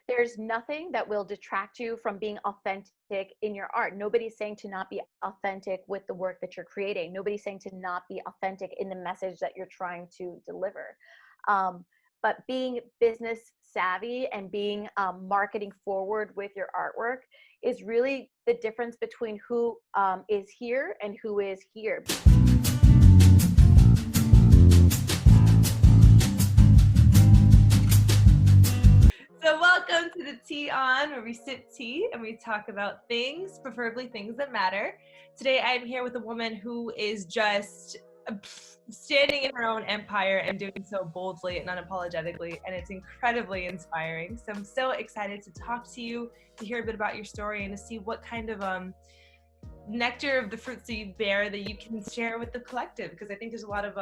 there's nothing that will detract you from being authentic in your art. Nobody's saying to not be authentic with the work that you're creating. Nobody's saying to not be authentic in the message that you're trying to deliver. But being business savvy and being marketing forward with your artwork is really the difference between who is here and who is here. So welcome to the Tea On, where we sip tea and we talk about things, preferably things that matter. Today I'm here with a woman who is just standing in her own empire and doing so boldly and unapologetically, and it's incredibly inspiring. So I'm so excited to talk to you, to hear a bit about your story, and to see what kind of nectar of the fruits that you bear that you can share with the collective, because I think there's a lot of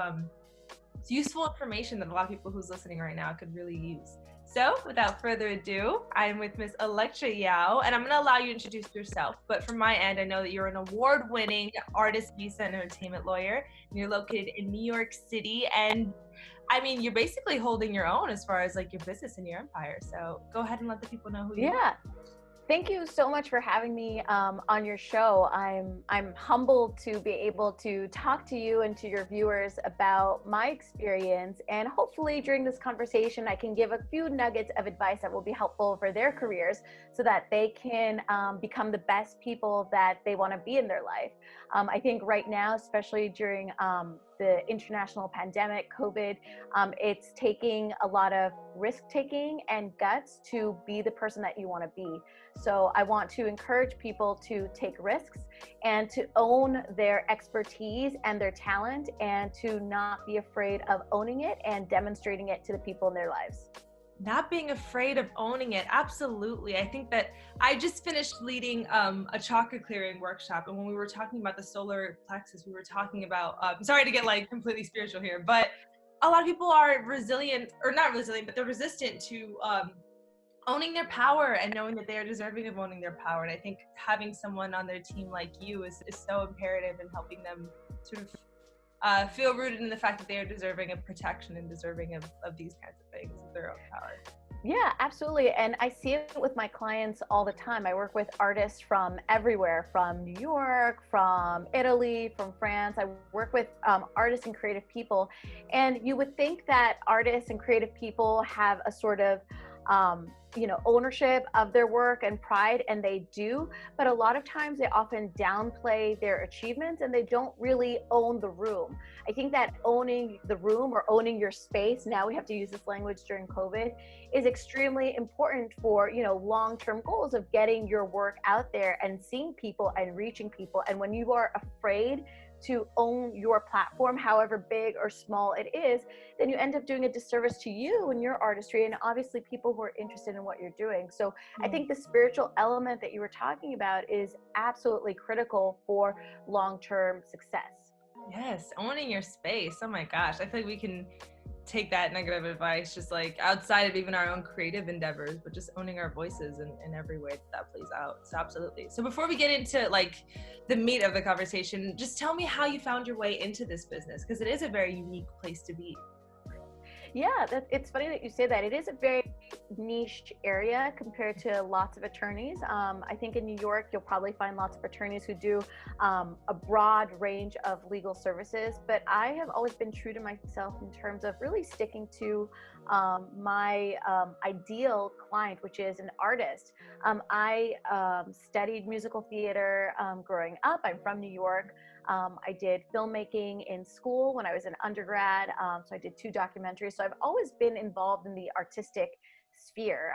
useful information that a lot of people who's listening right now could really use. So without further ado, I'm with Miss Elektra Yao, and I'm going to allow you to introduce yourself. But from my end, I know that you're an award-winning artist, visa, and entertainment lawyer, and you're located in New York City. And I mean, you're basically holding your own as far as like your business and your empire. So go ahead and let the people know who you are. Thank you so much for having me on your show. I'm humbled to be able to talk to you and to your viewers about my experience, and hopefully during this conversation I can give a few nuggets of advice that will be helpful for their careers so that they can become the best people that they want to be in their life. I think right now, especially during the international pandemic, COVID, it's taking a lot of risk-taking and guts to be the person that you want to be. So I want to encourage people to take risks and to own their expertise and their talent, and to not be afraid of owning it and demonstrating it to the people in their lives. Not being afraid of owning it. Absolutely. I think that I just finished leading a chakra clearing workshop. And when we were talking about the solar plexus, we were talking about, sorry to get like completely spiritual here, but a lot of people are resilient, or not resilient, but they're resistant to owning their power and knowing that they are deserving of owning their power. And I think having someone on their team like you is so imperative in helping them sort of feel rooted in the fact that they are deserving of protection and deserving of these kinds of things, of their own power. Yeah, absolutely. And I see it with my clients all the time. I work with artists from everywhere, from New York, from Italy, from France. I work with artists and creative people. And you would think that artists and creative people have a sort of ownership of their work and pride, and they do, but a lot of times they often downplay their achievements and they don't really own the room. I think that owning the room, or owning your space, now we have to use this language during COVID, is extremely important for, long-term goals of getting your work out there and seeing people and reaching people. And when you are afraid to own your platform, however big or small it is, then you end up doing a disservice to you and your artistry, and obviously people who are interested in what you're doing. So I think the spiritual element that you were talking about is absolutely critical for long-term success. Yes, owning your space. Oh my gosh, I feel like we can take that negative advice just like outside of even our own creative endeavors, but just owning our voices in every way that plays out. So absolutely. So before we get into like the meat of the conversation, just tell me how you found your way into this business, because it is a very unique place to be. Yeah, it's funny that you say that. It is a very niche area compared to lots of attorneys. I think in New York, you'll probably find lots of attorneys who do a broad range of legal services, but I have always been true to myself in terms of really sticking to my ideal client, which is an artist. I studied musical theater growing up. I'm from New York. I did filmmaking in school when I was an undergrad, so I did 2 documentaries. So I've always been involved in the artistic sphere,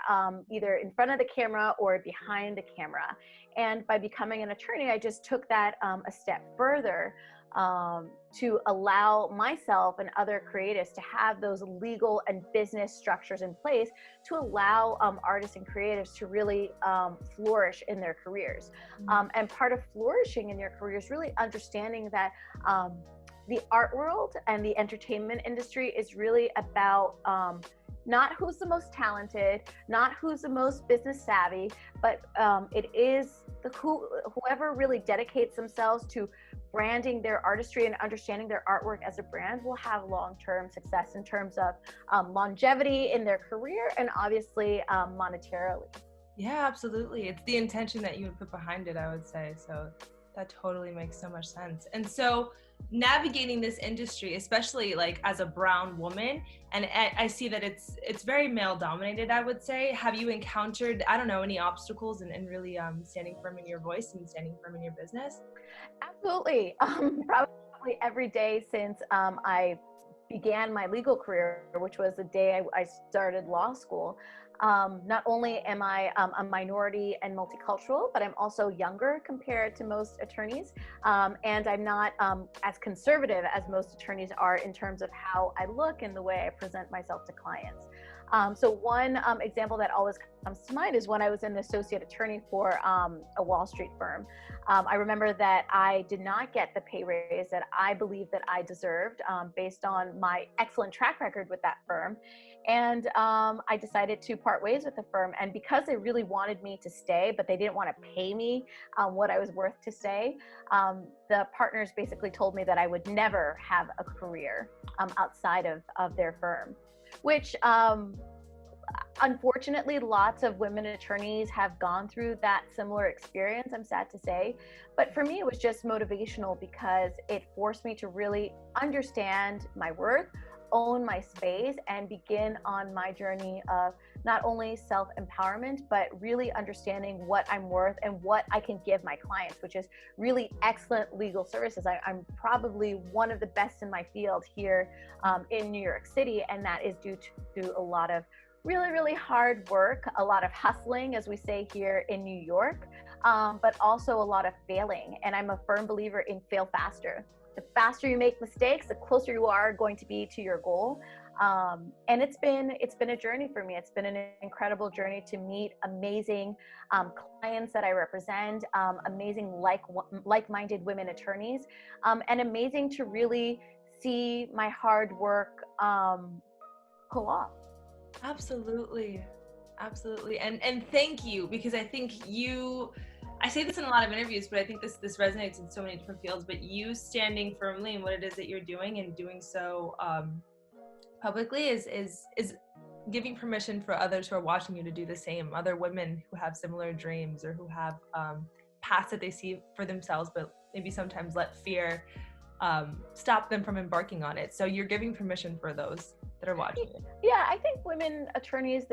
either in front of the camera or behind the camera. And by becoming an attorney, I just took that a step further to allow myself and other creatives to have those legal and business structures in place to allow artists and creatives to really flourish in their careers. And part of flourishing in your career is really understanding that the art world and the entertainment industry is really about not who's the most talented, not who's the most business savvy, but it is whoever really dedicates themselves to branding their artistry and understanding their artwork as a brand will have long-term success in terms of longevity in their career and obviously monetarily. Yeah, absolutely. It's the intention that you would put behind it, I would say. So that totally makes so much sense. And so navigating this industry, especially like as a brown woman, and I see that it's very male dominated, I would say. Have you encountered, I don't know, any obstacles in really standing firm in your voice and standing firm in your business? Absolutely. Probably every day since I began my legal career, which was the day I started law school. Not only am I a minority and multicultural, but I'm also younger compared to most attorneys. And I'm not as conservative as most attorneys are in terms of how I look and the way I present myself to clients. So one example that always comes to mind is when I was an associate attorney for a Wall Street firm. I remember that I did not get the pay raise that I believed that I deserved based on my excellent track record with that firm. And I decided to part ways with the firm. And because they really wanted me to stay, but they didn't want to pay me what I was worth to stay, the partners basically told me that I would never have a career outside of their firm, which unfortunately, lots of women attorneys have gone through that similar experience, I'm sad to say. But for me, it was just motivational because it forced me to really understand my worth, own my space, and begin on my journey of not only self-empowerment, but really understanding what I'm worth and what I can give my clients, which is really excellent legal services. I'm probably one of the best in my field here in New York City, and that is due to a lot of really hard work, a lot of hustling, as we say here in New York, but also a lot of failing. And I'm a firm believer in fail faster. The faster you make mistakes, the closer you are going to be to your goal. And it's been a journey for me. It's been an incredible journey to meet amazing clients that I represent, amazing like-minded women attorneys, and amazing to really see my hard work pull off. Absolutely. Absolutely. And thank you, because I think I say this in a lot of interviews, but I think this resonates in so many different fields, but you standing firmly in what it is that you're doing and doing so publicly is giving permission for others who are watching you to do the same, other women who have similar dreams or who have paths that they see for themselves, but maybe sometimes let fear stop them from embarking on it. So you're giving permission for those that are watching it. Yeah, I think women attorneys,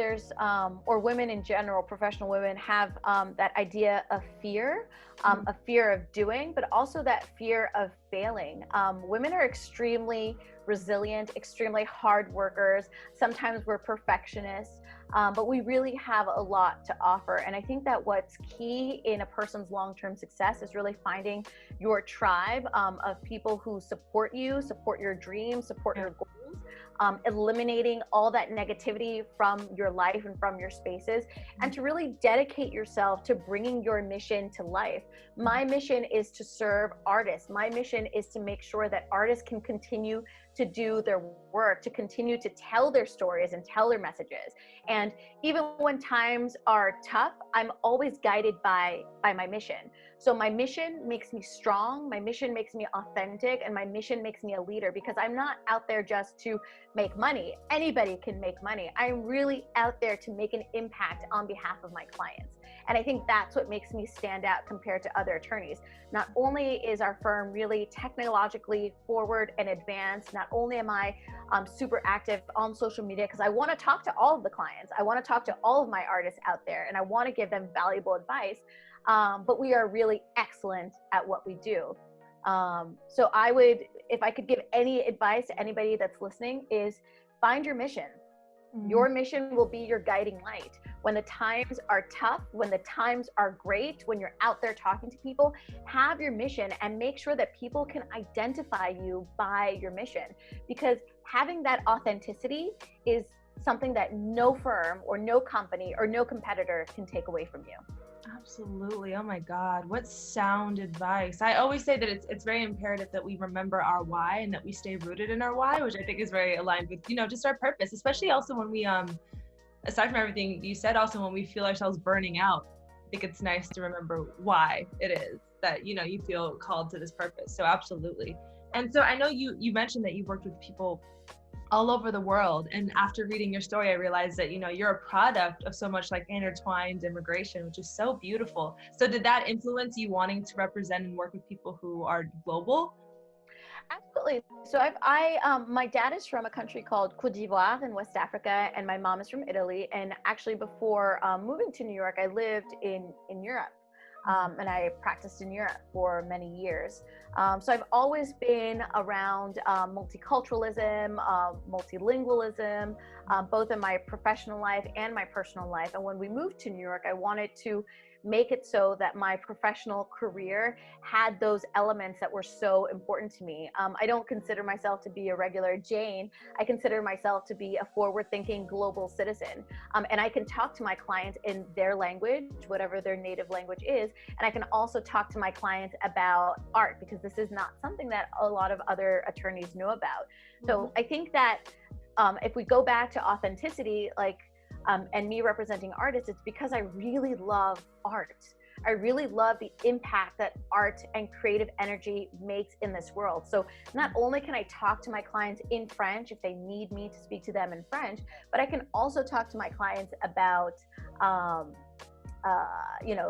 or women in general, professional women have that idea of fear, a fear of doing, but also that fear of failing. Women are extremely resilient, extremely hard workers. Sometimes we're perfectionists, but we really have a lot to offer. And I think that what's key in a person's long-term success is really finding your tribe of people who support you, support your dreams, support your goals. Eliminating all that negativity from your life and from your spaces, and to really dedicate yourself to bringing your mission to life. My mission is to serve artists. My mission is to make sure that artists can continue to do their work, to continue to tell their stories and tell their messages. And even when times are tough, I'm always guided by my mission. So my mission makes me strong, my mission makes me authentic, and my mission makes me a leader, because I'm not out there just to make money. Anybody can make money. I'm really out there to make an impact on behalf of my clients. And I think that's what makes me stand out compared to other attorneys. Not only is our firm really technologically forward and advanced, not only am I super active on social media, because I want to talk to all of the clients, I want to talk to all of my artists out there, and I want to give them valuable advice, but we are really excellent at what we do. So I would, if I could give any advice to anybody that's listening, is find your mission. Your mission will be your guiding light. When the times are tough, when the times are great, when you're out there talking to people, have your mission and make sure that people can identify you by your mission. Because having that authenticity is something that no firm or no company or no competitor can take away from you. Absolutely. Oh my God, what sound advice. I always say that it's very imperative that we remember our why and that we stay rooted in our why, which I think is very aligned with, just our purpose, especially also when we, aside from everything you said, also when we feel ourselves burning out, think it's nice to remember why it is that, you know, you feel called to this purpose. So absolutely. And so I know you mentioned that you worked with people all over the world. And after reading your story, I realized that, you know, you're a product of so much like intertwined immigration, which is so beautiful. So did that influence you wanting to represent and work with people who are global? Absolutely. So my dad is from a country called Côte d'Ivoire in West Africa, and my mom is from Italy. And actually, before moving to New York, I lived in Europe, and I practiced in Europe for many years. So I've always been around multiculturalism, multilingualism, both in my professional life and my personal life. And when we moved to New York, I wanted to make it so that my professional career had those elements that were so important to me. I don't consider myself to be a regular Jane. I consider myself to be a forward-thinking global citizen. And I can talk to my clients in their language, whatever their native language is. And I can also talk to my clients about art, because this is not something that a lot of other attorneys know about. So I think that if we go back to authenticity, and me representing artists, it's because I really love art. I really love the impact that art and creative energy makes in this world. So not only can I talk to my clients in French if they need me to speak to them in French, but I can also talk to my clients about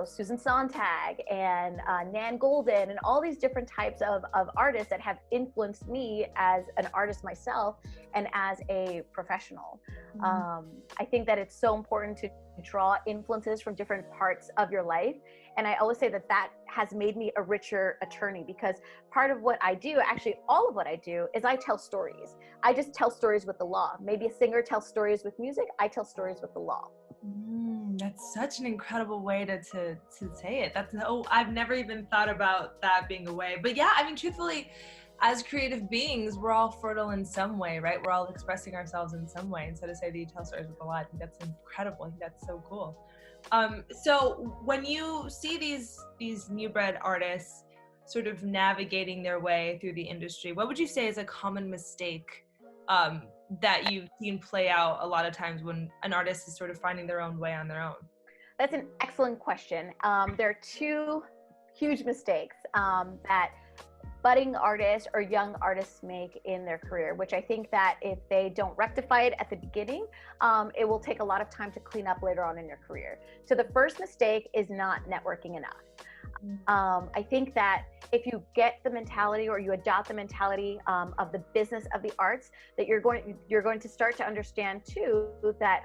Susan Sontag and Nan Golden and all these different types of artists that have influenced me as an artist myself and as a professional. I think that it's so important to draw influences from different parts of your life. And I always say that that has made me a richer attorney, because part of what I do, actually all of what I do, is I tell stories. I just tell stories with the law. Maybe a singer tells stories with music. I tell stories with the law. That's such an incredible way to say it. I've never even thought about that being a way. But yeah, I mean, truthfully, as creative beings, we're all fertile in some way, right? We're all expressing ourselves in some way. And so to say that you tell stories with the law, I think that's incredible. I think that's so cool. So when you see these new bred artists sort of navigating their way through the industry, what would you say is a common mistake that you've seen play out a lot of times when an artist is sort of finding their own way on their own? That's an excellent question. There are two huge mistakes that budding artists or young artists make in their career, which I think that if they don't rectify it at the beginning, it will take a lot of time to clean up later on in your career. So the first mistake is not networking enough. I think that if you get the mentality or you adopt the mentality of the business of the arts, that you're going to start to understand too that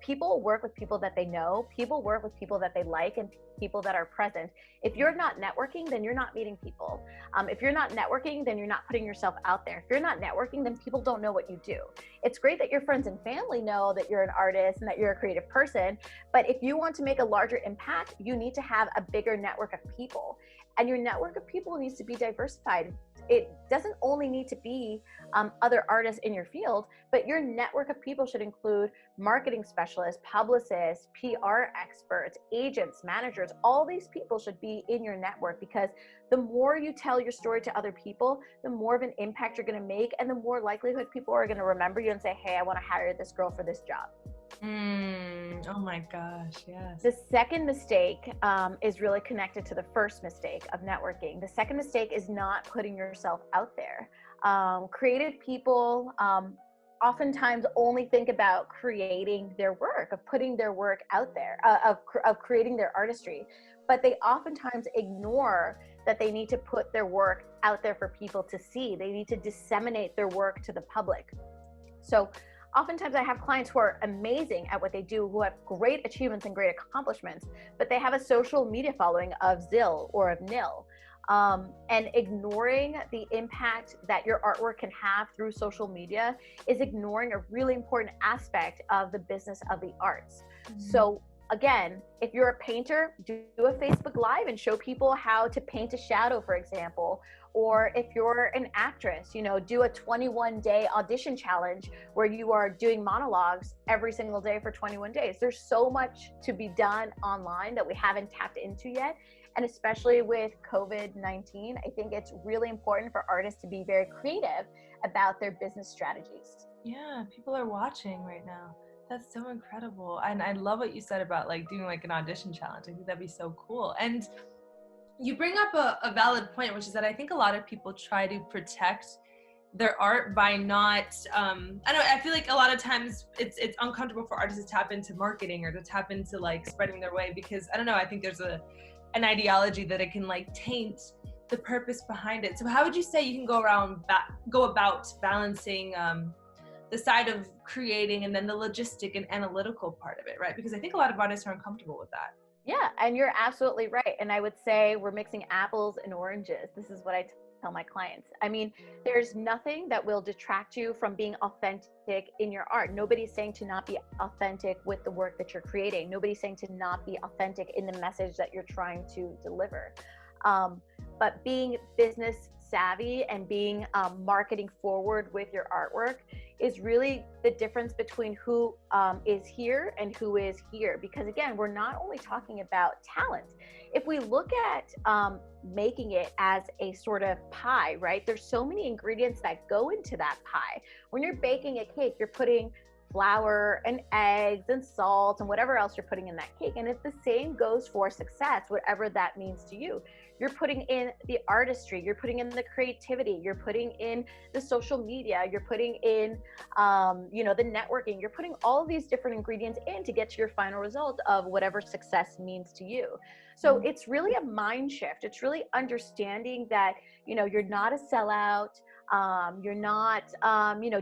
people work with people that they know, people work with people that they like, and people that are present. If you're not networking, then you're not meeting people. If you're not networking, then you're not putting yourself out there. If you're not networking, then people don't know what you do. It's great that your friends and family know that you're an artist and that you're a creative person, but if you want to make a larger impact, you need to have a bigger network of people. And your network of people needs to be diversified. It doesn't only need to be other artists in your field, but your network of people should include marketing specialists, publicists, PR experts, agents, managers. All these people should be in your network, because the more you tell your story to other people, the more of an impact you're going to make, and the more likelihood people are going to remember you and say, hey, I want to hire this girl for this job. Oh my gosh, yes. The second mistake is really connected to the first mistake of networking. The second mistake is not putting yourself out there. Creative people oftentimes only think about creating their work, of putting their work out there, of creating their artistry, but they oftentimes ignore that they need to put their work out there for people to see. They need to disseminate their work to the public. So oftentimes I have clients who are amazing at what they do, who have great achievements and great accomplishments, but they have a social media following of zil or of nil. And ignoring the impact that your artwork can have through social media is ignoring a really important aspect of the business of the arts. So again, if you're a painter, do a Facebook Live and show people how to paint a shadow, for example. Or if you're an actress, do a 21-day audition challenge where you are doing monologues every single day for 21 days. There's so much to be done online that we haven't tapped into yet. And especially with COVID-19, I think it's really important for artists to be very creative about their business strategies. Yeah, people are watching right now. That's so incredible. And I love what you said about like doing like an audition challenge. I think that'd be so cool. And you bring up a valid point, which is that I think a lot of people try to protect their art by not I feel like a lot of times it's uncomfortable for artists to tap into marketing or to tap into like spreading their way, because I don't know, I think there's an ideology that it can like taint the purpose behind it. So how would you say you can go about balancing the side of creating and then the logistic and analytical part of it, right? Because I think a lot of artists are uncomfortable with that. Yeah, and you're absolutely right. And I would say we're mixing apples and oranges. This is what I tell my clients. I mean, there's nothing that will detract you from being authentic in your art. Nobody's saying to not be authentic with the work that you're creating. Nobody's saying to not be authentic in the message that you're trying to deliver. But being business savvy and being marketing forward with your artwork is really the difference between who is here and who is here. Because again, we're not only talking about talent. If we look at making it as a sort of pie, right? There's so many ingredients that go into that pie. When you're baking a cake, you're putting flour and eggs and salt and whatever else you're putting in that cake. And it's the same goes for success, whatever that means to you. You're putting in the artistry, you're putting in the creativity, you're putting in the social media, you're putting in, the networking, you're putting all of these different ingredients in to get to your final result of whatever success means to you. So it's really a mind shift. It's really understanding that, you're not a sellout. You're not,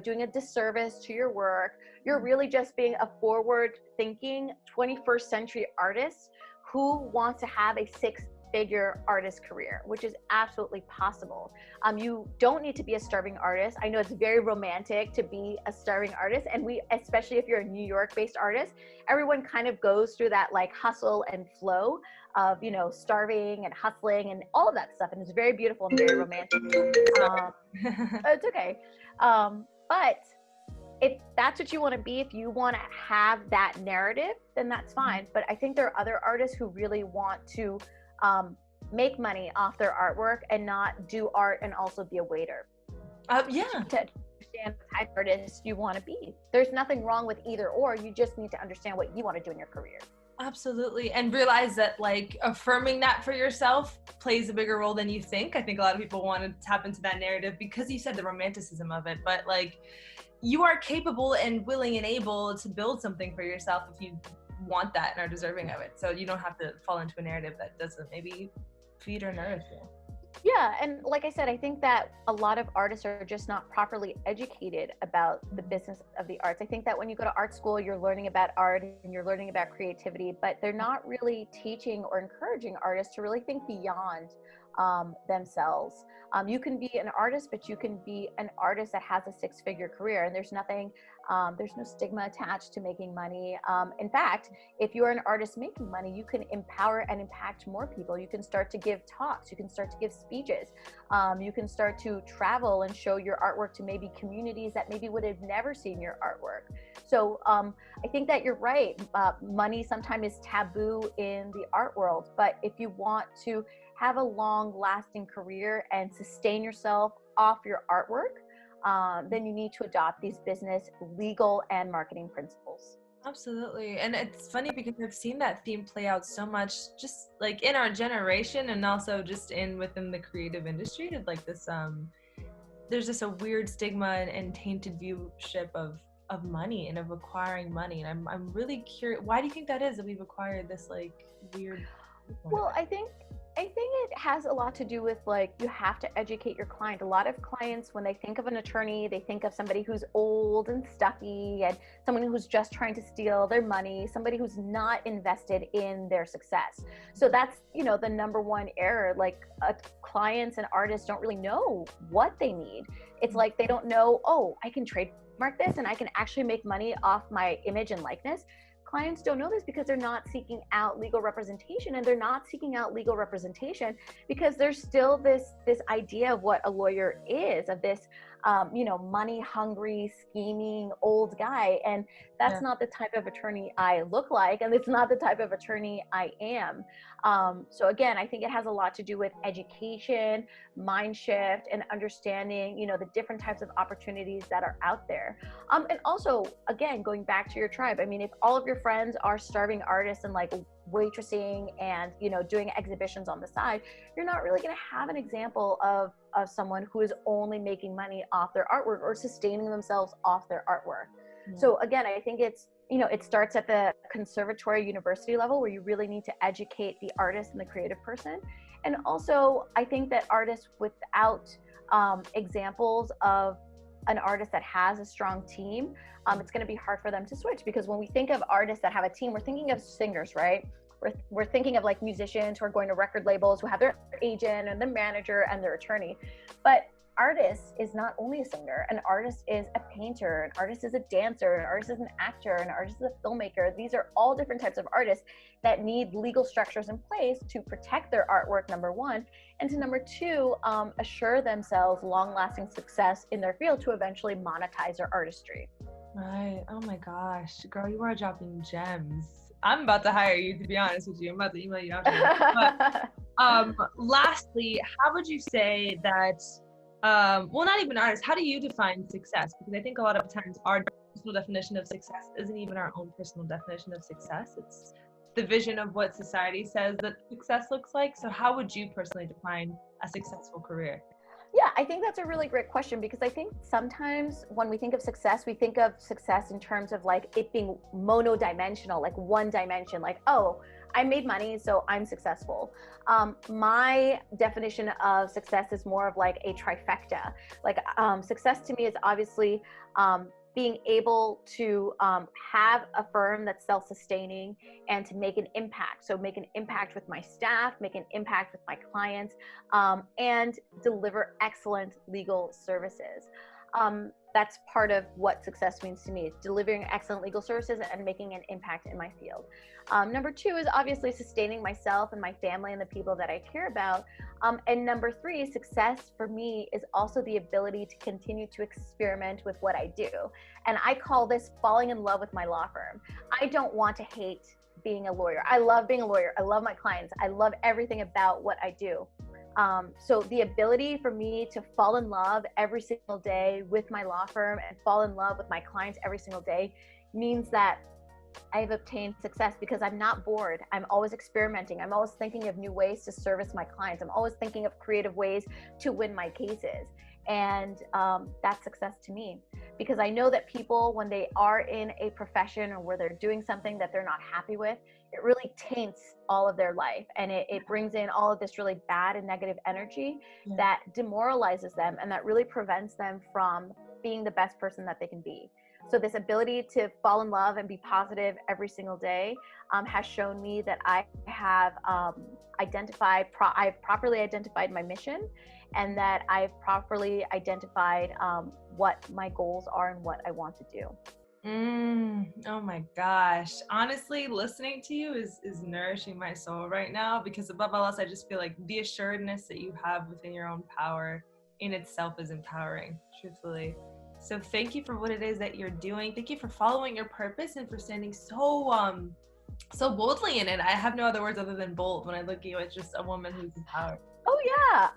doing a disservice to your work. You're really just being a forward thinking 21st century artist who wants to have a six-figure artist career, which is absolutely possible. You don't need to be a starving artist. I know it's very romantic to be a starving artist. And especially if you're a New York based artist, everyone kind of goes through that like hustle and flow of, starving and hustling and all of that stuff. And it's very beautiful and very romantic. It's okay. But if that's what you want to be, if you want to have that narrative, then that's fine. But I think there are other artists who really want to make money off their artwork and not do art and also be a waiter. To understand what type of artist you want to be. There's nothing wrong with either or. You just need to understand what you want to do in your career. Absolutely. And realize that like affirming that for yourself plays a bigger role than you think. I think a lot of people want to tap into that narrative because you said the romanticism of it, but like you are capable and willing and able to build something for yourself if you want that and are deserving of it. So you don't have to fall into a narrative that doesn't maybe feed or nourish you. Yeah, and like I said, I think that a lot of artists are just not properly educated about the business of the arts. I think that when you go to art school, you're learning about art and you're learning about creativity, but they're not really teaching or encouraging artists to really think beyond themselves. You can be an artist, but you can be an artist that has a six-figure career, and there's no stigma attached to making money. In fact, if you are an artist making money, you can empower and impact more people. You can start to give talks, you can start to give speeches, you can start to travel and show your artwork to maybe communities that maybe would have never seen your artwork. So I think that you're right. Money sometimes is taboo in the art world, but if you want to have a long-lasting career and sustain yourself off your artwork, then you need to adopt these business, legal, and marketing principles. Absolutely. And it's funny because I've seen that theme play out so much just like in our generation and also just within the creative industry. Like this, there's just a weird stigma and tainted viewship of money and of acquiring money. And I'm really curious, why do you think that is, that we've acquired this like weird? Well, I think it has a lot to do with like, you have to educate your client. A lot of clients, when they think of an attorney, they think of somebody who's old and stuffy and someone who's just trying to steal their money, somebody who's not invested in their success. So that's, the number one error. Like clients and artists don't really know what they need. It's like, they don't know, oh, I can trademark this and I can actually make money off my image and likeness. Clients don't know this because they're not seeking out legal representation, and they're not seeking out legal representation because there's still this idea of what a lawyer is, of this money hungry, scheming old guy. And that's not the type of attorney I look like, and it's not the type of attorney I am. So again, I think it has a lot to do with education, mind shift, and understanding, the different types of opportunities that are out there. And also, again, going back to your tribe, I mean, if all of your friends are starving artists and like waitressing and, doing exhibitions on the side, you're not really going to have an example of someone who is only making money off their artwork or sustaining themselves off their artwork. So again, I think it starts at the conservatory university level, where you really need to educate the artist and the creative person. And also, I think that artists without examples of an artist that has a strong team, it's going to be hard for them to switch, because when we think of artists that have a team, we're thinking of singers, right? We're thinking of like musicians who are going to record labels, who have their agent and their manager and their attorney. But artist is not only a singer. An artist is a painter, an artist is a dancer, an artist is an actor, an artist is a filmmaker. These are all different types of artists that need legal structures in place to protect their artwork, number one, and to number two, assure themselves long-lasting success in their field to eventually monetize their artistry. Right. Oh my gosh, girl, you are dropping gems. I'm about to hire you, to be honest with you. I'm about to email you after. But lastly, how would you say that, well, not even artists, how do you define success? Because I think a lot of times our personal definition of success isn't even our own personal definition of success. It's the vision of what society says that success looks like. So how would you personally define a successful career? Yeah, I think that's a really great question, because I think sometimes when we think of success, we think of success in terms of like it being monodimensional, like one dimension, like, oh, I made money, so I'm successful. My definition of success is more of like a trifecta. Like success to me is obviously being able to have a firm that's self-sustaining and to make an impact. So make an impact with my staff, make an impact with my clients, and deliver excellent legal services. That's part of what success means to me, delivering excellent legal services and making an impact in my field. Number two is obviously sustaining myself and my family and the people that I care about. And number three, success for me is also the ability to continue to experiment with what I do. And I call this falling in love with my law firm. I don't want to hate being a lawyer. I love being a lawyer. I love my clients. I love everything about what I do. So the ability for me to fall in love every single day with my law firm and fall in love with my clients every single day means that I've obtained success, because I'm not bored. I'm always experimenting. I'm always thinking of new ways to service my clients. I'm always thinking of creative ways to win my cases. And that's success to me, because I know that people, when they are in a profession or where they're doing something that they're not happy with, it really taints all of their life. And it brings in all of this really bad and negative energy that demoralizes them and that really prevents them from being the best person that they can be. So this ability to fall in love and be positive every single day has shown me that I have I've properly identified my mission, and that I've properly identified what my goals are and what I want to do. Oh my gosh. Honestly, listening to you is nourishing my soul right now, because above all else, I just feel like the assuredness that you have within your own power in itself is empowering, truthfully. So thank you for what it is that you're doing. Thank you for following your purpose and for standing so boldly in it. I have no other words other than bold when I look at you as just a woman who's empowered. Oh yeah,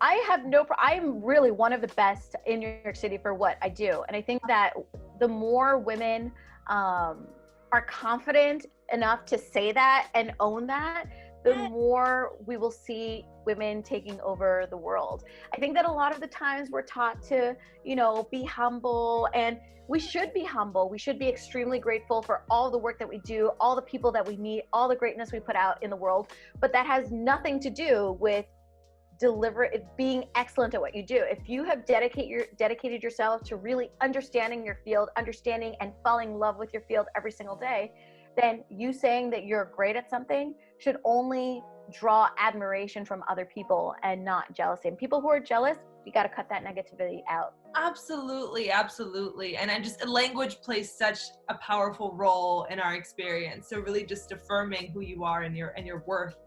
I'm really one of the best in New York City for what I do. And I think that the more women are confident enough to say that and own that, the more we will see women taking over the world. I think that a lot of the times we're taught to, be humble, and we should be humble. We should be extremely grateful for all the work that we do, all the people that we meet, all the greatness we put out in the world. But that has nothing to do with being excellent at what you do. If you have dedicated yourself to really understanding your field, understanding and falling in love with your field every single day, then you saying that you're great at something should only draw admiration from other people and not jealousy. And people who are jealous, you got to cut that negativity out. Absolutely, absolutely. And language plays such a powerful role in our experience. So really just affirming who you are and your worth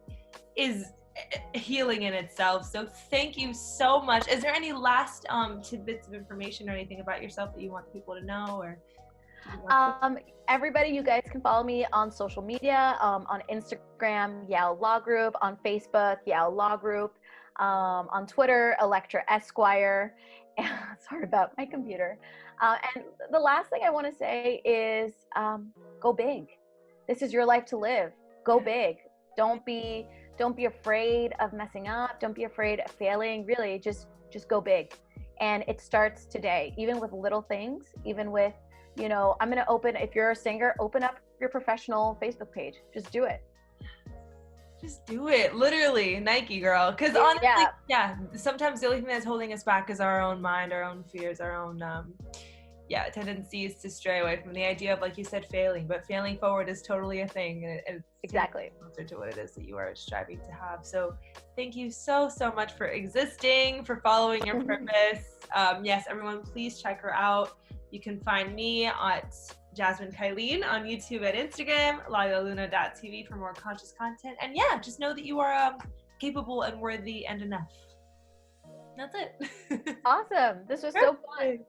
is healing in itself. So thank you so much. Is there any last tidbits of information or anything about yourself that you want people to know, or everybody, you guys can follow me on social media, on Instagram, Yao Law Group, on Facebook, Yao Law Group, on Twitter, Elektra Esquire. Sorry about my computer. And the last thing I want to say is go big. This is your life to live. Go big. Don't be afraid of messing up. Don't be afraid of failing. Really, just go big. And it starts today, even with little things, even with, I'm going to if you're a singer, open up your professional Facebook page. Just do it. Just do it. Literally, Nike, girl. Because honestly, sometimes the only thing that's holding us back is our own mind, our own fears, our own, tendencies to stray away from the idea of, like you said, failing. But failing forward is totally a thing. And it's exactly closer to what it is that you are striving to have. So thank you so, so much for existing, for following your purpose. Yes, everyone, please check her out. You can find me at Jasmine Kylene on YouTube and Instagram, LalaLuna.tv for more conscious content. And just know that you are capable and worthy and enough. That's it. Awesome. This was so fun.